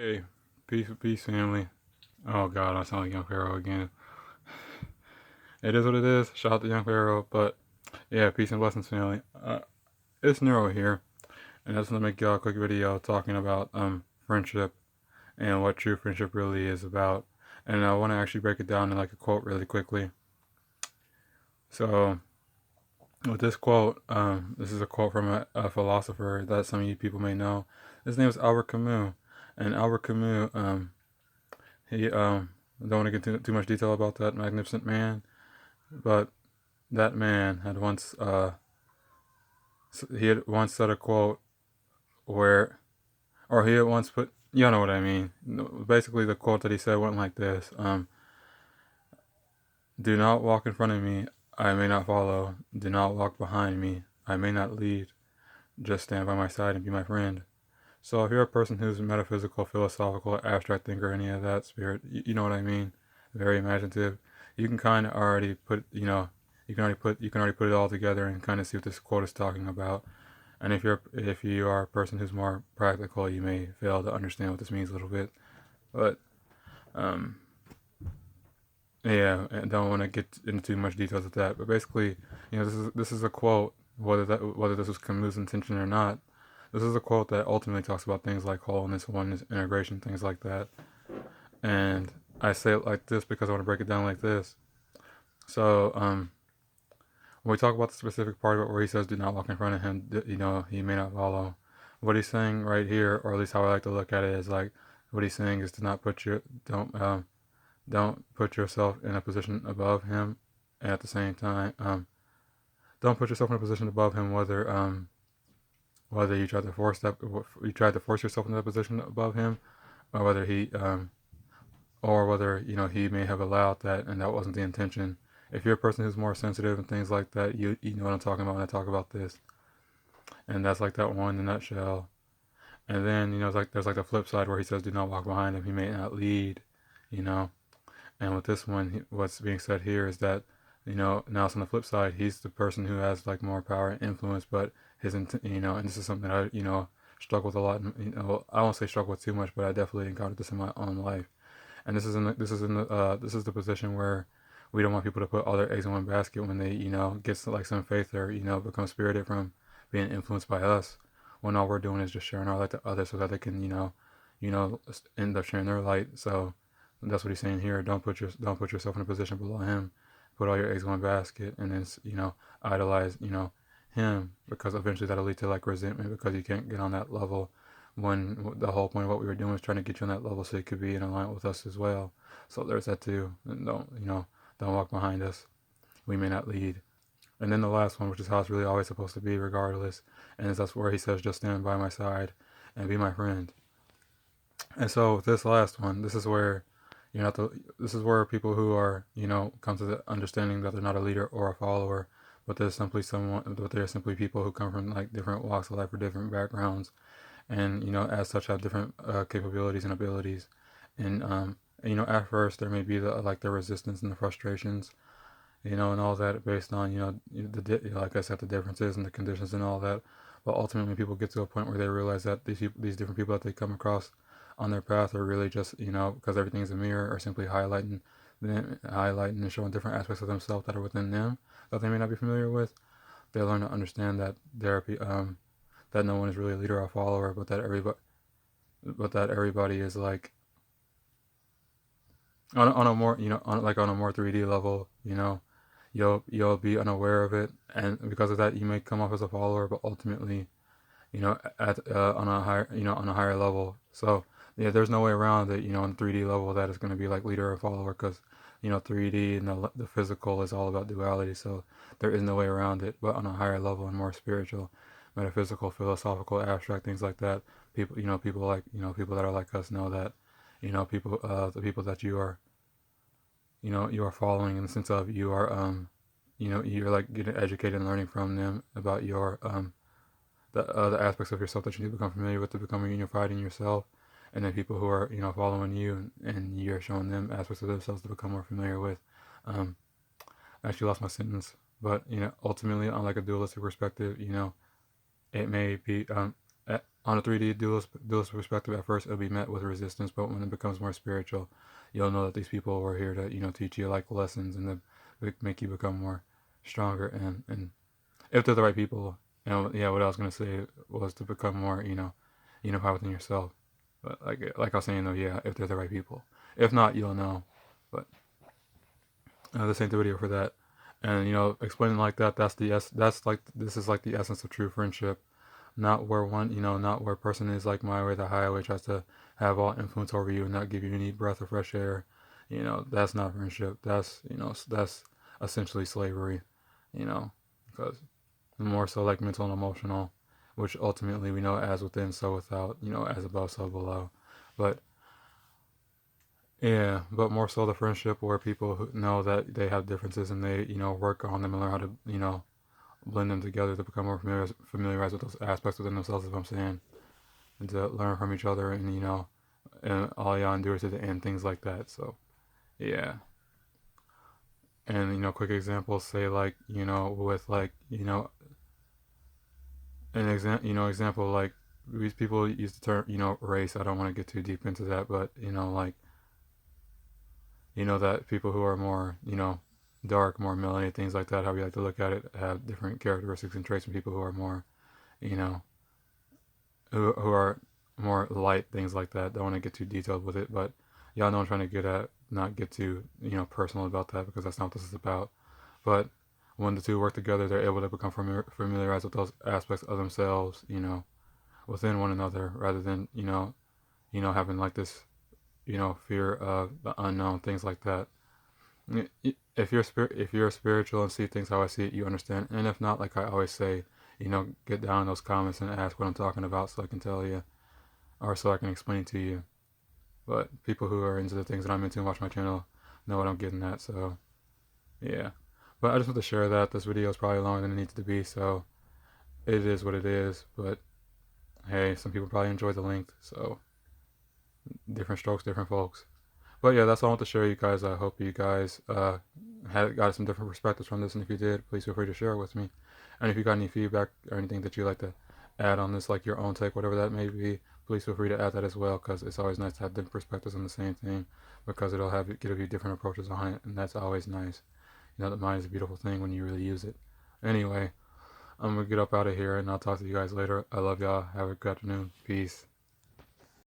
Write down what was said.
Hey, peace, family. Oh God, I sound like Young Pharaoh again. It is what it is. Shout out to Young Pharaoh, but yeah, peace and blessings, family. It's Neuro here, and I just want to make y'all a quick video talking about friendship and what true friendship really is about. And I want to actually break it down in like a quote really quickly. So with this quote, this is a quote from a philosopher that some of you people may know. His name is Albert Camus, and Albert Camus, he I don't want to get too much detail about that magnificent man. But that man had once he had once said a quote where, or he had once put, you know what I mean. Basically, the quote that he said went like this: "Do not walk in front of me, I may not follow. Do not walk behind me, I may not lead. Just stand by my side and be my friend." So if you're a person who's metaphysical, philosophical, abstract thinker, any of that spirit, you know what I mean. Very imaginative. You can kind of already put, you can already put it all together and kind of see what this quote is talking about. And if you are a person who's more practical, you may fail to understand what this means a little bit. But um, yeah, I don't want to get into too much details of that. But basically, this is a quote. Whether this was Camus' intention or not, this is a quote that ultimately talks about things like wholeness, oneness, integration, things like that. And I say it like this because I want to break it down like this. So when we talk about the specific part of it where he says, "Do not walk in front of him," he may not follow. What he's saying right here, or at least how I like to look at it, is like what he's saying is to not put your don't put yourself in a position above him, and at the same time, don't put yourself in a position above him, whether you try to force yourself in that position above him, or whether he may have allowed that and that wasn't the intention. If you're a person who's more sensitive and things like that, you know what I'm talking about when I talk about this. And that's like that one in a nutshell. And then it's like there's like the flip side where he says, "Do not walk behind him; he may not lead." You know. And with this one, what's being said here is that now it's on the flip side. He's the person who has like more power and influence, but and this is something that I struggle with a lot. I won't say struggle with too much, but I definitely encountered this in my own life. And this is the position where we don't want people to put all their eggs in one basket when they get like some faith or become spirited from being influenced by us, when all we're doing is just sharing our light to others so that they can end up sharing their light. So that's what he's saying here. Don't put yourself in a position below him. Put all your eggs in one basket, and then idolize him, because eventually that'll lead to like resentment because you can't get on that level, when the whole point of what we were doing was trying to get you on that level so you could be in alignment with us as well. So there's that too. And don't walk behind us. We may not lead. And then the last one, which is how it's really always supposed to be, regardless. And that's where he says, "Just stand by my side and be my friend." And so with this last one, this is where this is where people who are come to the understanding that they're not a leader or a follower, but they're simply people who come from like different walks of life or different backgrounds, and as such have different capabilities and abilities. And at first there may be the resistance and the frustrations, and all that based on like I said, the differences and the conditions and all that. But ultimately, people get to a point where they realize that these different people that they come across on their path are really just because everything's a mirror, are simply highlighting and showing different aspects of themselves that are within them that they may not be familiar with. They learn to understand that that no one is really a leader or a follower, but that everybody is like on a more on a more 3D level. You'll be unaware of it, and because of that, you may come off as a follower, but ultimately, at on a higher level. So yeah, there's no way around it. On 3D level, that is going to be like leader or follower, because 3D and the physical is all about duality. So there is no way around it. But on a higher level and more spiritual, metaphysical, philosophical, abstract things like that, people that are like us know that the people that you are following, in the sense of you are you're like getting educated and learning from them about your the aspects of yourself that you need to become familiar with to become unified in yourself. And then people who are following you, and you're showing them aspects of themselves to become more familiar with. um I actually lost my sentence, but ultimately, on like a dualistic perspective, it may be on a 3D dualist perspective, at first it'll be met with resistance, but when it becomes more spiritual, you'll know that these people are here to, teach you like lessons and to make you become more stronger. And if they're the right people, and yeah, what I was gonna say was to become more, unified within yourself. But like I was saying though, yeah, if they're the right people. If not, you'll know. But this ain't the video for that. And explaining like that, that's like this is like the essence of true friendship. Not where one, not where a person is like my way, the highway tries to have all influence over you and not give you any breath of fresh air. That's not friendship. That's essentially slavery. Because more so like mental and emotional, which ultimately we know as within, so without. As above, so below. But yeah, but more so the friendship where people who know that they have differences and they, work on them and learn how to, blend them together to become more familiarized with those aspects within themselves, if I'm saying, and to learn from each other and, and all y'all endure to the end, things like that. So, yeah. And, quick examples say like, with like, example like these people use the term, race. I don't want to get too deep into that, but, like, that people who are more, dark, more melanated, things like that, how we like to look at it, have different characteristics and traits from people who are more, you know, who are more light, things like that. Don't want to get too detailed with it, but y'all know what I'm trying to get at. Not get too, personal about that because that's not what this is about. But when the two work together, they're able to become familiarized with those aspects of themselves, within one another, rather than, having like this, fear of the unknown, things like that. If you're spiritual and see things how I see it, you understand. And if not, like I always say, get down in those comments and ask what I'm talking about so I can tell you, or so I can explain to you. But people who are into the things that I'm into and watch my channel know what I'm getting at. So yeah. But I just want to share that this video is probably longer than it needs to be, so it is what it is. But hey, some people probably enjoy the length, so different strokes, different folks. But yeah, that's all I want to share you guys. I hope you guys had got some different perspectives from this, and if you did, please feel free to share it with me. And if you got any feedback or anything that you'd like to add on this, like your own take, whatever that may be, please feel free to add that as well, because it's always nice to have different perspectives on the same thing, because it'll give you different approaches on it, and that's always nice. The mind is a beautiful thing when you really use it. Anyway, I'm gonna get up out of here, and I'll talk to you guys later. I love y'all. Have a good afternoon. Peace.